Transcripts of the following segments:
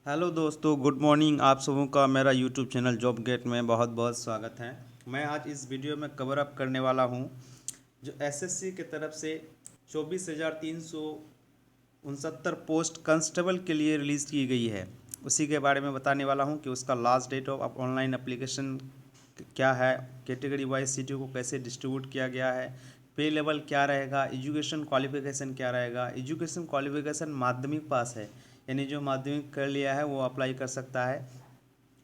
Hello दोस्तों, good morning. आप सबों का मेरा यूट्यूब चैनल जॉब गेट में बहुत बहुत स्वागत है। मैं आज इस वीडियो में कवर अप करने वाला हूं जो एसएससी की तरफ से 24,369 पोस्ट कांस्टेबल के लिए रिलीज़ की गई है। उसी के बारे में बताने वाला हूं कि उसका last date of online application क्या है, कैटेगरी वाइज सीटों को कैसे डिस्ट्रीब्यूट किया गया है, पे लेवल क्या रहेगा, एजुकेशन क्वालिफिकेशन क्या रहेगा। एजुकेशन क्वालिफिकेशन माध्यमिक पास है, यानी जो माध्यमिक कर लिया है वो अप्लाई कर सकता है।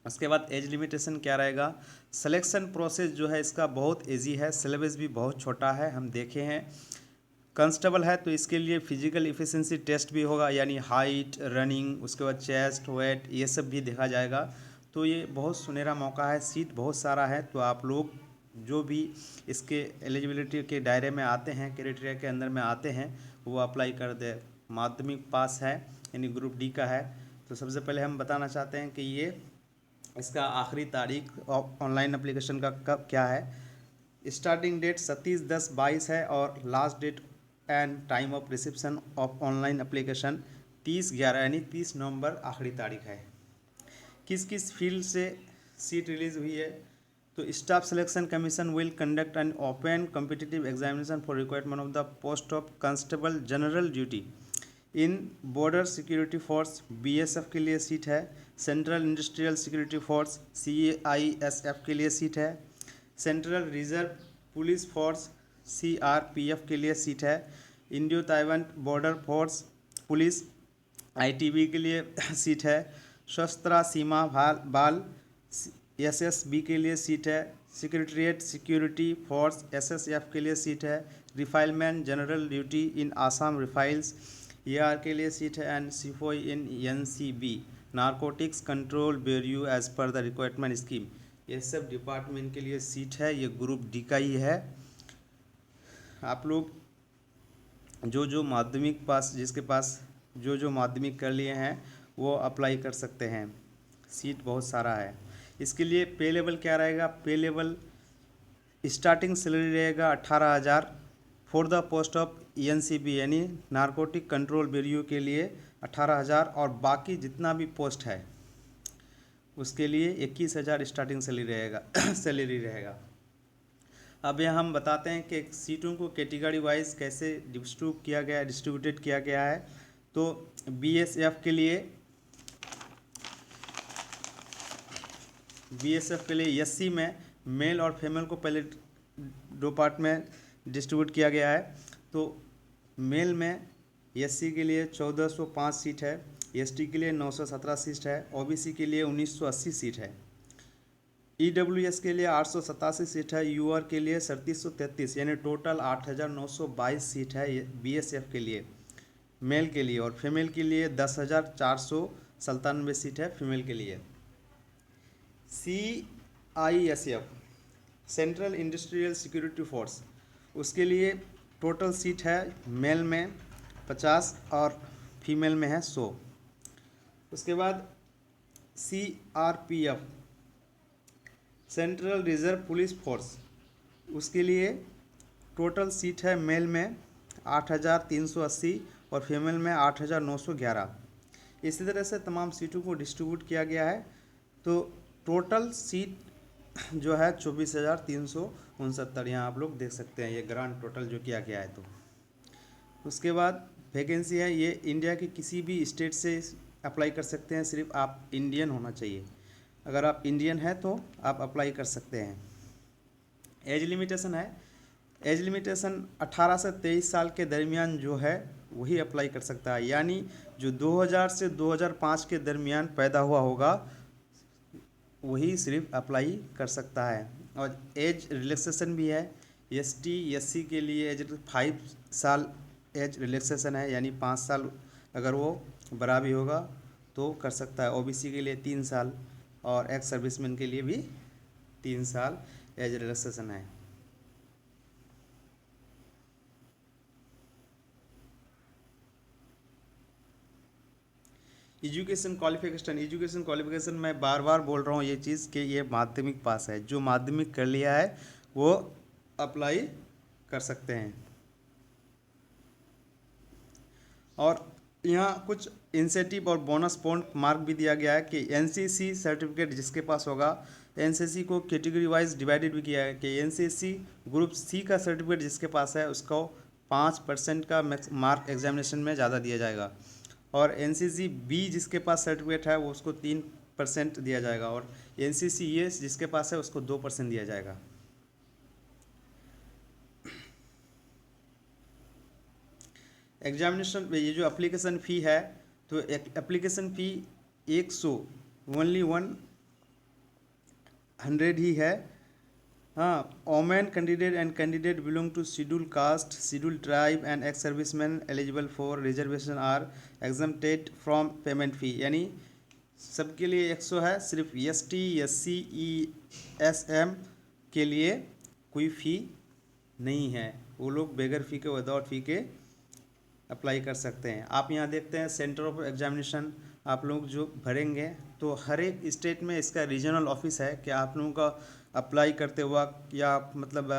उसके बाद एज लिमिटेशन क्या रहेगा। सिलेक्शन प्रोसेस जो है इसका बहुत ईजी है, सिलेबस भी बहुत छोटा है, हम देखे हैं। कांस्टेबल है तो इसके लिए फिजिकल इफ़िशिएंसी टेस्ट भी होगा, यानी हाइट, रनिंग, उसके बाद चेस्ट, वेट, ये सब भी देखा जाएगा। तो ये बहुत सुनहरा मौका है, सीट बहुत सारा है, तो आप लोग जो भी इसके एलिजिबिलिटी के दायरे में आते हैं, क्राइटेरिया के अंदर में आते हैं, वो अप्लाई कर दे। माध्यमिक पास है यानी ग्रुप डी का है। तो सबसे पहले हम बताना चाहते हैं कि ये इसका आखिरी तारीख ऑनलाइन एप्लीकेशन का कब क्या है। स्टार्टिंग डेट 27/10/22 है और last date and time of reception of online application 30/11 यानी 30 नवंबर आखिरी तारीख है। किस किस फील्ड से सीट रिलीज हुई है। तो staff selection commission will conduct an open competitive examination for requirement of the post of constable general duty in border security force, BSF के लिए सीट है। Central industrial security force, CISF के लिए seat है। Central reserve police force, CRPF के लिए seat है। Indo Taiwan border force police, ITB के लिए सीट है। सशस्त्र सीमा बाल एसएसबी के लिए सीट है। सेक्रेटरीट सिक्योरिटी फोर्स एसएसएफ के लिए सीट है। रिफाइलमैन जनरल ड्यूटी इन आसाम रिफाइल्स एआर के लिए सीट है। And सिफोई in NCB narcotics control bureau as per the requirement scheme, ये सब डिपार्टमेंट के लिए सीट है। ये ग्रुप डी का ही है। आप लोग जो माध्यमिक पास, जिसके पास जो माध्यमिक कर लिए हैं वो अप्लाई कर सकते हैं। सीट बहुत सारा है। इसके लिए पे लेवल क्या रहेगा। पे लेवल स्टार्टिंग सैलरी रहेगा 18,000 for the post of NCB यानी नारकोटिक कंट्रोल ब्यूरो के लिए 18,000, और बाकी जितना भी पोस्ट है उसके लिए 21,000 स्टार्टिंग सैलरी रहेगा सैलरी रहेगा। अब यहाँ हम बताते हैं कि सीटों को कैटेगरी वाइज कैसे डिस्ट्रीब्यूटेड किया गया है। तो बीएसएफ के लिए एससी में मेल और फीमेल को पहले दो पार्ट में डिस्ट्रीब्यूट किया गया है। तो मेल में एससी के लिए 1405 सीट है, एसटी के लिए 917 सीट है, ओबीसी के लिए 1980 सीट है, ईडब्ल्यूएस के लिए 887 सीट है, यूआर के लिए 3733 यानी टोटल 8,922 सीट है बीएसएफ के लिए मेल के लिए, और फीमेल के लिए 10,497 सीट है फीमेल के लिए। CISF central industrial security force, उसके लिए टोटल सीट है मेल में 50 और फीमेल में है 100। उसके बाद CRPF central reserve police force, उसके लिए टोटल सीट है मेल में 8,380 और फीमेल में 8,911। इसी तरह से तमाम सीटों को डिस्ट्रीब्यूट किया गया है। तो टोटल सीट जो है 24,369, यहाँ आप लोग देख सकते हैं ये ग्रांड टोटल जो किया गया है। तो उसके बाद वैकेंसी है, ये इंडिया के किसी भी स्टेट से अप्लाई कर सकते हैं, सिर्फ आप इंडियन होना चाहिए। अगर आप इंडियन हैं तो आप अप्लाई कर सकते हैं। एज लिमिटेशन है, एज लिमिटेशन 18 से 23 साल के दरमियान जो है वही अप्लाई कर सकता है, यानी जो 2000 से 2005 के दरमियान पैदा हुआ होगा वही सिर्फ अप्लाई कर सकता है। और एज रिलैक्सेशन भी है, एसटी एससी के लिए एज 5 साल एज रिलैक्सेशन है, यानी 5 साल अगर वो बड़ा भी होगा तो कर सकता है। ओबीसी के लिए 3 साल और एक्स सर्विसमैन के लिए भी 3 साल एज रिलैक्सेशन है। एजुकेशन क्वालिफिकेशन मैं बार बार बोल रहा हूँ ये चीज़ कि ये माध्यमिक पास है। जो माध्यमिक कर लिया है वो अप्लाई कर सकते हैं। और यहाँ कुछ इंसेंटिव और बोनस पॉइंट मार्क भी दिया गया है कि एनसीसी सर्टिफिकेट जिसके पास होगा, एनसीसी को कैटेगरी वाइज डिवाइडेड भी किया है कि एनसीसी ग्रुप सी का सर्टिफिकेट जिसके पास है उसको 5% का मार्क एग्जामिनेशन में ज़्यादा दिया जाएगा, और एनसीसी बी जिसके पास सर्टिफिकेट है वो उसको 3% दिया जाएगा, और एनसीसी ए जिसके पास है उसको 2% दिया जाएगा। एग्जामिनेशन ये जो एप्लीकेशन फ़ी है, तो एप्लीकेशन फ़ी 100 ओनली 100 ही है। हाँ, women candidate and candidate belong to schedule caste, schedule tribe and ex serviceman eligible for reservation are exempted from payment फ़ी, यानी सबके लिए 100 है, सिर्फ ST SC ESM के लिए कोई फ़ी नहीं है, वो लोग बगैर फ़ी के विदाउट फ़ी के अप्लाई कर सकते हैं। आप यहाँ देखते हैं सेंटर ऑफ एग्जामिनेशन आप लोग जो भरेंगे तो हर एक स्टेट में इसका रीजनल ऑफिस है कि आप लोगों का अप्लाई करते वक्त या मतलब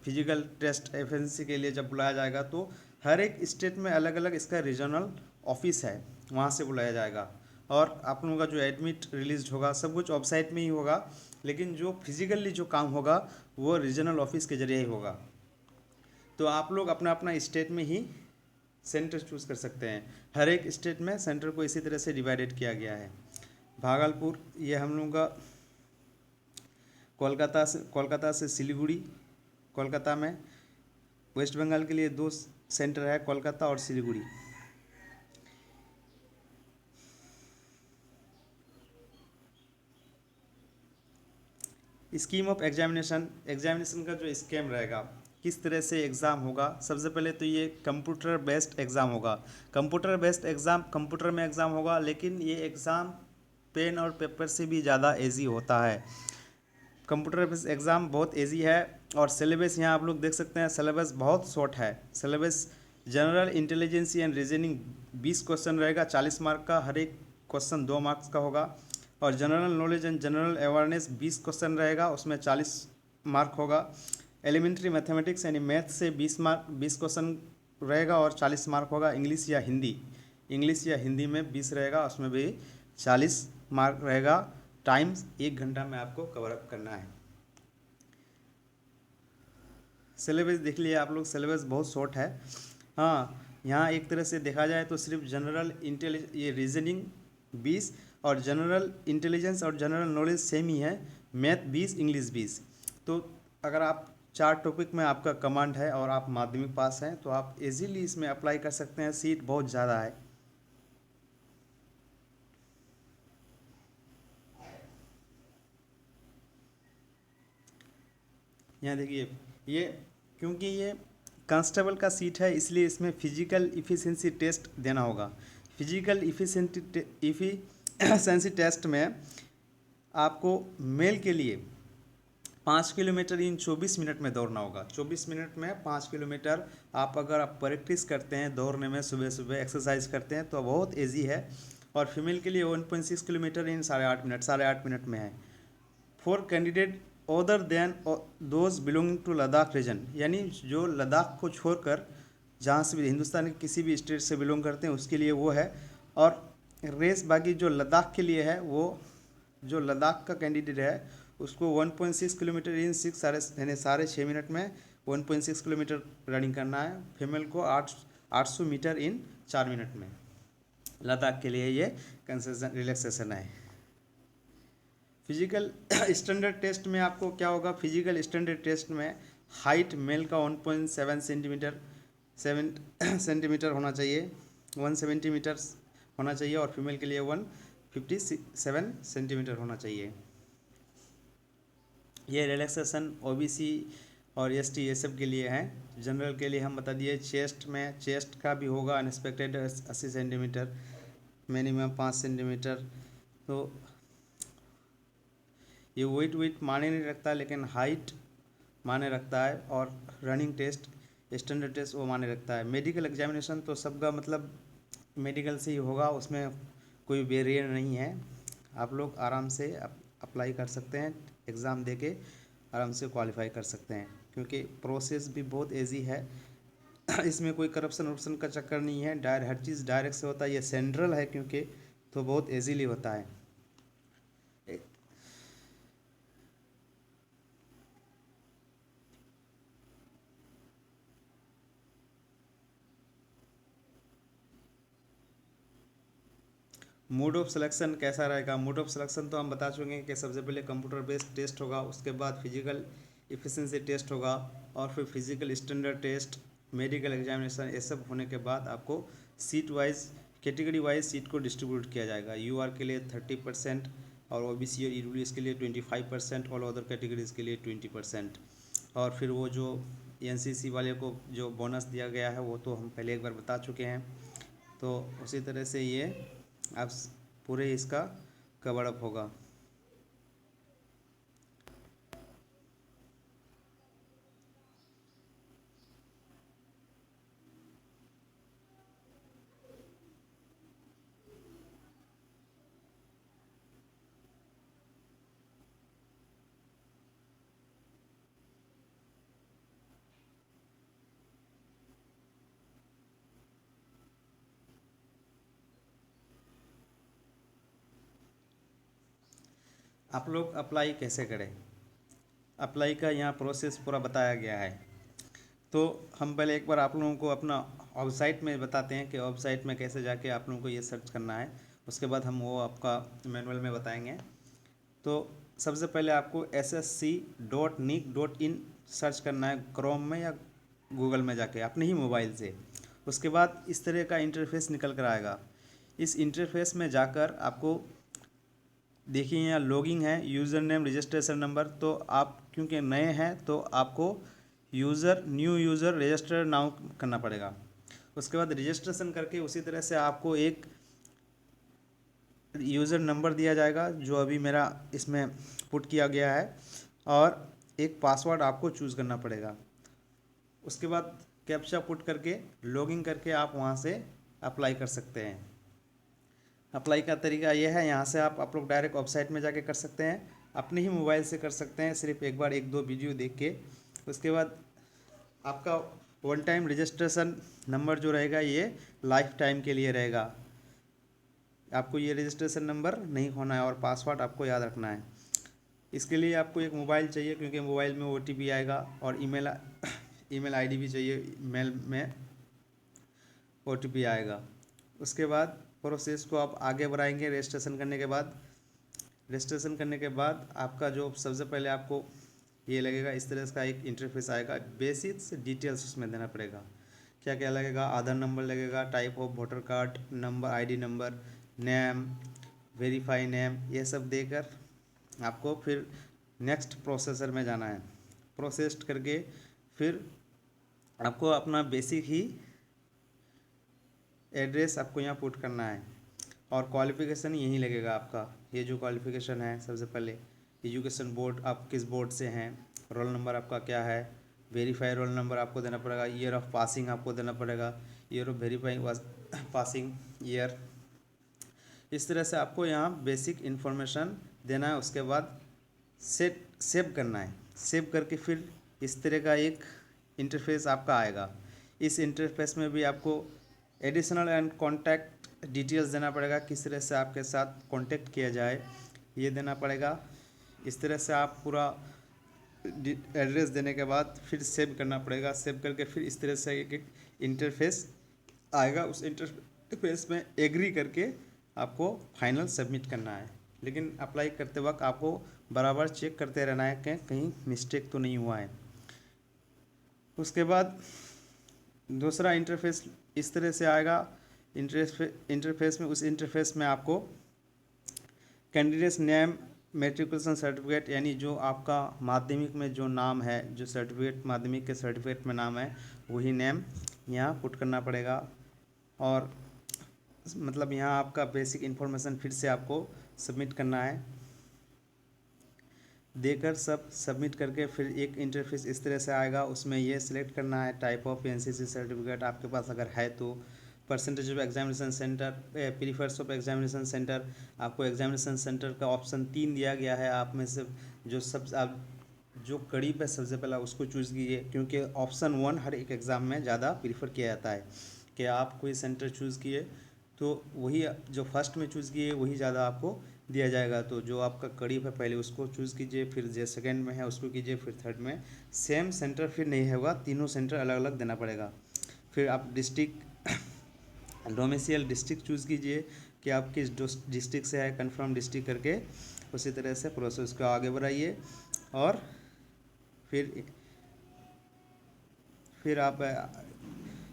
फिजिकल टेस्ट एफएनसी के लिए जब बुलाया जाएगा तो हर एक स्टेट में अलग अलग इसका रीजनल ऑफिस है, वहाँ से बुलाया जाएगा। और आप लोगों का जो एडमिट रिलीज होगा सब कुछ वेबसाइट में ही होगा, लेकिन जो फिजिकली जो काम होगा वो रीजनल ऑफिस के जरिए ही होगा। तो आप लोग अपना अपना स्टेट में ही सेंटर चूज़ कर सकते हैं। हर एक स्टेट में सेंटर को इसी तरह से डिवाइडेड किया गया है। भागलपुर ये हम लोगों का कोलकाता से सिलीगुड़ी, कोलकाता में वेस्ट बंगाल के लिए 2 सेंटर है, कोलकाता और सिलीगुड़ी। स्कीम ऑफ एग्जामिनेशन का जो स्कीम रहेगा, किस तरह से एग्ज़ाम होगा। सबसे पहले तो ये कंप्यूटर बेस्ड एग्ज़ाम होगा। कंप्यूटर बेस्ड एग्ज़ाम कंप्यूटर में एग्ज़ाम होगा, लेकिन ये एग्ज़ाम पेन और पेपर से भी ज़्यादा ईजी होता है। कंप्यूटर बेस्ड एग्ज़ाम बहुत ईजी है, और सिलेबस यहाँ आप लोग देख सकते हैं, सिलेबस बहुत शॉर्ट है। Syllabus general intelligence and reasoning 20 question रहेगा, 40 मार्क का, हर एक क्वेश्चन 2 मार्क्स का होगा। और general knowledge and general awareness 20 question रहेगा, उसमें 40 मार्क होगा। एलिमेंट्री मैथमेटिक्स यानी मैथ से 20 क्वेश्चन रहेगा और 40 मार्क होगा। इंग्लिश या हिंदी में 20 रहेगा, उसमें भी 40 मार्क रहेगा। टाइम्स 1 घंटा में आपको कवर अप करना है। सिलेबस देख लिए आप लोग, सिलेबस बहुत शॉर्ट है। हाँ, यहाँ एक तरह से देखा जाए तो सिर्फ जनरल ये रीजनिंग 20 और जनरल इंटेलिजेंस और जनरल नॉलेज सेम ही है, मैथ 20 इंग्लिश 20। तो अगर आप 4 टॉपिक में आपका कमांड है और आप माध्यमिक पास हैं तो आप इजीली इसमें अप्लाई कर सकते हैं, सीट बहुत ज़्यादा है। यहाँ देखिए, ये क्योंकि ये कांस्टेबल का सीट है इसलिए इसमें फिजिकल इफ़िशिएंसी टेस्ट देना होगा। फिजिकल इफ़िशिएंसी टेस्ट में आपको मेल के लिए 5 किलोमीटर इन 24 मिनट में दौड़ना होगा। 24 मिनट में 5 किलोमीटर आप अगर आप प्रैक्टिस करते हैं दौड़ने में, सुबह सुबह एक्सरसाइज करते हैं तो बहुत ईजी है। और फीमेल के लिए 1.6 किलोमीटर इन 8.5 मिनट में है। For candidate other than those belonging to Ladakh region, यानी जो लद्दाख को छोड़कर जहाँ से भी हिंदुस्तान के किसी भी स्टेट से बिलोंग करते हैं उसके लिए वो है। और रेस बाकी जो लद्दाख के लिए है, वो जो लद्दाख का कैंडिडेट है उसको 1.6 किलोमीटर इन 6 यानी 6.5 मिनट में 1.6 किलोमीटर रनिंग करना है। फीमेल को 800 मीटर इन 4 मिनट में। लद्दाख के लिए ये कंसेशन रिलैक्सेशन है। फिजिकल स्टैंडर्ड टेस्ट में आपको क्या होगा, फिजिकल स्टैंडर्ड टेस्ट में हाइट मेल का 1.7 सेंटीमीटर होना चाहिए, 170 मीटर होना चाहिए, और फीमेल के लिए 157 सेंटीमीटर होना चाहिए। ये रिलैक्सेशन ओबीसी और एसटी ये सब के लिए हैं। जनरल के लिए हम बता दिए, चेस्ट का भी होगा अनएक्सपेक्टेड 80 सेंटीमीटर, मिनिमम 5 सेंटीमीटर। तो ये वेट माने नहीं रखता, लेकिन हाइट माने रखता है, और रनिंग टेस्ट स्टैंडर्ड टेस्ट वो माने रखता है। मेडिकल एग्जामिनेशन तो सबका मतलब मेडिकल से ही होगा, उसमें कोई वेरिएंट नहीं है। आप लोग आराम से अप्लाई कर सकते हैं, एग्ज़ाम दे के आराम से क्वालिफाई कर सकते हैं, क्योंकि प्रोसेस भी बहुत ईजी है। इसमें कोई करप्शन वर्प्शन का चक्कर नहीं है, हर चीज़ डायरेक्ट से होता है। ये सेंट्रल है क्योंकि, तो बहुत इजीली होता है। मोड ऑफ सिलेक्शन कैसा रहेगा? मोड ऑफ सिलेक्शन तो हम बता चुके हैं कि सबसे पहले कंप्यूटर बेस्ड टेस्ट होगा, उसके बाद फिजिकल इफिशिएंसी टेस्ट होगा, और फिर physical standard test, medical examination, ये सब होने के बाद आपको seat wise, category wise seat को डिस्ट्रीब्यूट किया जाएगा। यूआर के लिए 30% और ओबीसी और ईडब्ल्यूएस के लिए 25%, और अदर कैटेगरीज के लिए 20%। और फिर वो जो एनसीसी वाले को जो बोनस दिया गया है वो तो हम पहले एक बार बता चुके हैं। तो उसी तरह से ये अब पूरे इसका कवर अप होगा। आप लोग अप्लाई कैसे करें? अप्लाई का यहाँ प्रोसेस पूरा बताया गया है। तो हम पहले एक बार आप लोगों को अपना वेबसाइट में बताते हैं कि वेबसाइट में कैसे जाके आप लोगों को ये सर्च करना है, उसके बाद हम वो आपका मैनुअल में बताएंगे। तो सबसे पहले आपको ssc.nic.in सर्च करना है क्रोम में या गूगल में जाके अपने ही मोबाइल से। उसके बाद इस तरह का इंटरफेस निकल कर आएगा। इस इंटरफेस में जाकर आपको देखिए यहाँ लॉगिंग है, यूज़र नेम, रजिस्ट्रेशन नंबर। तो आप क्योंकि नए हैं तो आपको न्यू यूज़र रजिस्टर नाउ करना पड़ेगा। उसके बाद रजिस्ट्रेशन करके उसी तरह से आपको एक यूज़र नंबर दिया जाएगा जो अभी मेरा इसमें पुट किया गया है, और एक पासवर्ड आपको चूज़ करना पड़ेगा। उसके बाद कैप्चा पुट करके लॉगिन करके आप वहाँ से अप्लाई कर सकते हैं। अप्लाई का तरीका यह है, यहाँ से आप लोग डायरेक्ट वेबसाइट में जाके कर सकते हैं, अपने ही मोबाइल से कर सकते हैं, सिर्फ एक बार एक दो वीडियो देख के। उसके बाद आपका वन टाइम रजिस्ट्रेशन नंबर जो रहेगा ये लाइफ टाइम के लिए रहेगा। आपको ये रजिस्ट्रेशन नंबर नहीं खोना है, और पासवर्ड आपको याद रखना है। इसके लिए आपको एक मोबाइल चाहिए क्योंकि मोबाइल में OTP आएगा, और ईमेल आईडी भी चाहिए, मेल में OTP आएगा। उसके बाद प्रोसेस को आप आगे बढ़ाएंगे। रजिस्ट्रेशन करने के बाद आपका जो सबसे पहले आपको ये लगेगा, इस तरह का एक इंटरफेस आएगा। बेसिक्स डिटेल्स उसमें देना पड़ेगा, क्या क्या लगेगा, आधार नंबर लगेगा, type of voter card number, ID number, name, verify name, ये सब देकर आपको फिर नेक्स्ट प्रोसेसर में जाना है। प्रोसेस करके फिर आपको अपना बेसिक ही एड्रेस आपको यहाँ पुट करना है, और क्वालिफ़िकेशन यहीं लगेगा आपका। ये जो क्वालिफ़िकेशन है, सबसे पहले एजुकेशन बोर्ड, आप किस बोर्ड से हैं, रोल नंबर आपका क्या है, वेरीफाई रोल नंबर आपको देना पड़ेगा, ईयर ऑफ पासिंग आपको देना पड़ेगा, year of verifying passing year. इस तरह से आपको यहाँ बेसिक इन्फॉर्मेशन देना है। उसके बाद सेव करना है। सेव करके फिर इस तरह का एक इंटरफेस आपका आएगा। इस इंटरफेस में भी आपको एडिशनल एंड कॉन्टैक्ट डिटेल्स देना पड़ेगा, किस तरह से आपके साथ कांटेक्ट किया जाए ये देना पड़ेगा। इस तरह से आप पूरा एड्रेस देने के बाद फिर सेव करना पड़ेगा। सेव करके फिर इस तरह से एक इंटरफेस आएगा, उस इंटरफेस में एग्री करके आपको फाइनल सबमिट करना है। लेकिन अप्लाई करते वक्त आपको बराबर चेक करते रहना है कि कहीं मिस्टेक तो नहीं हुआ है। उसके बाद दूसरा इंटरफेस इस तरह से आएगा। इंटरफेस में, उस इंटरफेस में आपको कैंडिडेट्स नेम, मेट्रिकुलेशन सर्टिफिकेट, यानी जो आपका माध्यमिक में जो नाम है, जो सर्टिफिकेट माध्यमिक के सर्टिफिकेट में नाम है, वही नेम यहाँ पुट करना पड़ेगा। और मतलब यहाँ आपका बेसिक इन्फॉर्मेशन फिर से आपको सबमिट करना है। देकर सब सबमिट करके फिर एक इंटरफेस इस तरह से आएगा। उसमें ये सिलेक्ट करना है टाइप ऑफ NCC सर्टिफिकेट आपके पास अगर है तो, percentage of examination centre, prefers of examination centre. आपको एग्जामिनेशन सेंटर का ऑप्शन 3 दिया गया है। आप में से जो जो करीब है सबसे पहला उसको चूज़ कीजिए, क्योंकि ऑप्शन 1 हर एक एग्ज़ाम में ज़्यादा प्रीफर किया जाता है कि आप कोई सेंटर चूज़ किए तो वही जो फर्स्ट में चूज़ किए वही ज़्यादा आपको दिया जाएगा। तो जो आपका करीब है पहले उसको चूज़ कीजिए, फिर जो सेकंड में है उसको कीजिए, फिर थर्ड में सेम सेंटर फिर नहीं होगा, तीनों सेंटर अलग अलग देना पड़ेगा। फिर आप डिस्ट्रिक्ट डोमिसाइल डिस्ट्रिक्ट चूज़ कीजिए कि आप किस डिस्ट्रिक्ट से है, कंफर्म डिस्ट्रिक्ट करके उसी तरह से प्रोसेस को आगे बढ़ाइए। और फिर आप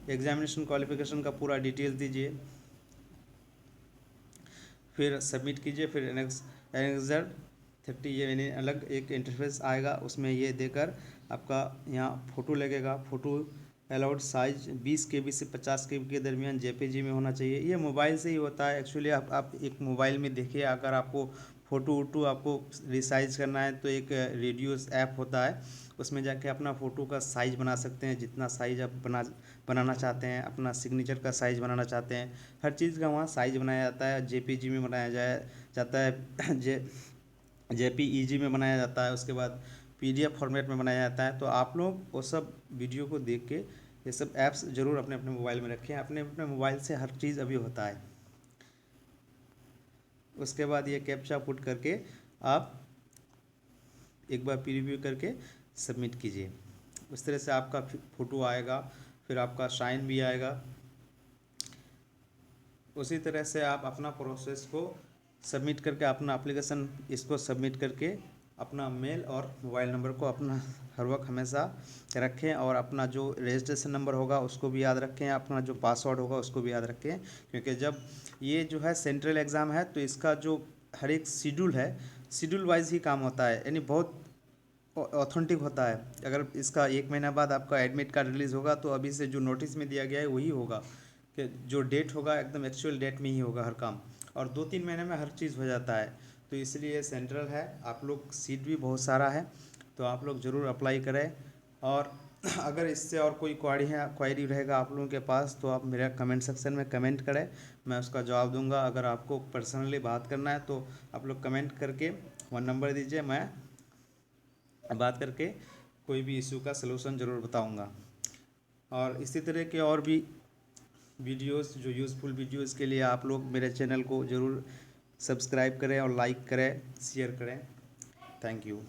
एग्जामिनेशन क्वालिफिकेशन का पूरा डिटेल्स दीजिए, फिर सबमिट कीजिए। फिर एनेक्सर 30 ये यानी अलग एक इंटरफेस आएगा, उसमें ये देकर आपका यहाँ फ़ोटो लगेगा। फ़ोटो अलाउड साइज 20 KB से 50 KB के दरमियान JPG में होना चाहिए। ये मोबाइल से ही होता है एक्चुअली। आप एक मोबाइल में देखिए, अगर आपको फ़ोटो वोटो आपको रिसाइज करना है तो एक रेडियोस ऐप होता है, उसमें जाके अपना फ़ोटो का साइज़ बना सकते हैं, जितना साइज़ आप बनाना चाहते हैं, अपना सिग्नेचर का साइज़ बनाना चाहते हैं, हर चीज़ का वहाँ साइज़ बनाया जाता है। JPG में बनाया जाता है, JPEG में बनाया जाता है, उसके बाद PDF फॉर्मेट में बनाया जाता है। तो आप लोग वो सब वीडियो को देख के ये सब ऐप्स ज़रूर अपने अपने मोबाइल में रखें। अपने अपने मोबाइल से हर चीज़ अभी होता है। उसके बाद ये कैप्चा पुट करके आप एक बार प्रीव्यू करके सबमिट कीजिए। उस तरह से आपका फ़ोटो आएगा, फिर आपका साइन भी आएगा। उसी तरह से आप अपना प्रोसेस को सबमिट करके अपना एप्लीकेशन इसको सबमिट करके अपना मेल और मोबाइल नंबर को अपना हर वक्त हमेशा रखें, और अपना जो रजिस्ट्रेशन नंबर होगा उसको भी याद रखें, अपना जो पासवर्ड होगा उसको भी याद रखें। क्योंकि जब ये जो है सेंट्रल एग्ज़ाम है तो इसका जो हर एक शेड्यूल है, शेड्यूल वाइज ही काम होता है, यानी बहुत ऑथेंटिक होता है। अगर इसका 1 महीना बाद आपका एडमिट कार्ड रिलीज़ होगा तो अभी से जो नोटिस में दिया गया है वही होगा, कि जो डेट होगा एकदम एक्चुअल डेट में ही होगा हर काम, और 2-3 महीने में हर चीज़ हो जाता है। तो इसलिए सेंट्रल है, आप लोग सीट भी बहुत सारा है, तो आप लोग ज़रूर अप्लाई करें। और अगर इससे और कोई क्वारी रहेगा आप लोगों के पास तो आप मेरा कमेंट सेक्शन में कमेंट करें, मैं उसका जवाब दूंगा। अगर आपको पर्सनली बात करना है तो आप लोग कमेंट करके 1 नंबर दीजिए, मैं बात करके कोई भी इशू का सलूशन ज़रूर बताऊंगा। और इसी तरह के और भी वीडियोस जो यूज़फुल वीडियोस के लिए आप लोग मेरे चैनल को ज़रूर सब्सक्राइब करें और लाइक करें, शेयर करें। Thank you.